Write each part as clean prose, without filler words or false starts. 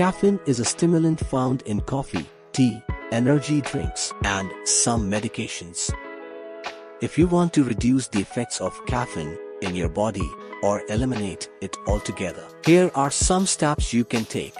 Caffeine is a stimulant found in coffee, tea, energy drinks, and some medications. If you want to reduce the effects of caffeine in your body or eliminate it altogether, here are some steps you can take.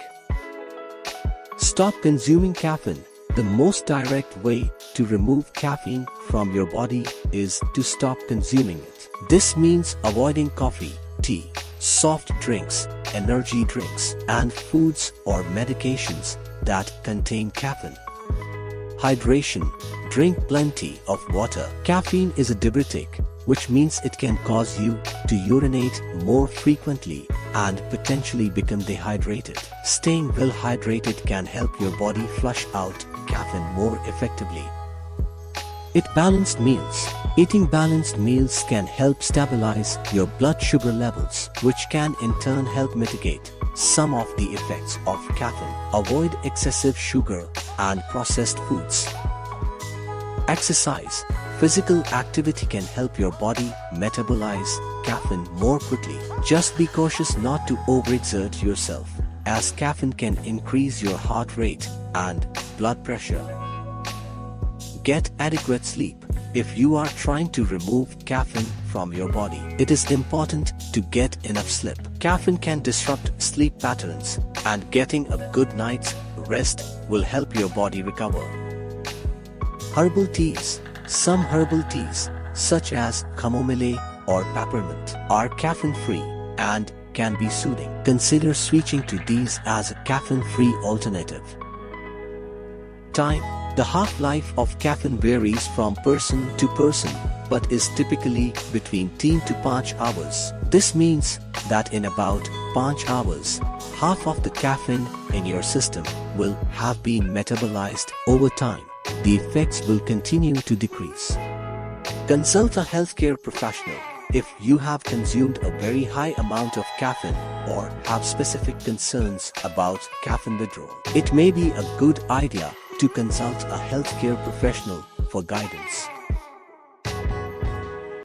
Stop consuming caffeine. The most direct way to remove caffeine from your body is to stop consuming it. This means avoiding coffee, tea, soft drinks, energy drinks, and foods or medications that contain caffeine. Hydration. Drink plenty of water. Caffeine is a diuretic, which means it can cause you to urinate more frequently and potentially become dehydrated. Staying well hydrated can help your body flush out caffeine more effectively. Eat balanced meals. Eating balanced meals can help stabilize your blood sugar levels, which can in turn help mitigate some of the effects of caffeine. Avoid excessive sugar and processed foods. Exercise. Physical activity can help your body metabolize caffeine more quickly. Just be cautious not to overexert yourself, as caffeine can increase your heart rate and blood pressure. Get adequate sleep. If you are trying to remove caffeine from your body, it is important to get enough sleep. Caffeine can disrupt sleep patterns, and getting a good night's rest will help your body recover. Herbal teas. Some herbal teas, such as chamomile or peppermint, are caffeine-free and can be soothing. Consider switching to these as a caffeine-free alternative. Time. The half-life of caffeine varies from person to person, but is typically between 3 to 5 hours. This means that in about 5 hours, half of the caffeine in your system will have been metabolized. Over time, the effects will continue to decrease. Consult a healthcare professional if you have consumed a very high amount of caffeine or have specific concerns about caffeine withdrawal. It may be a good idea to consult a healthcare professional for guidance.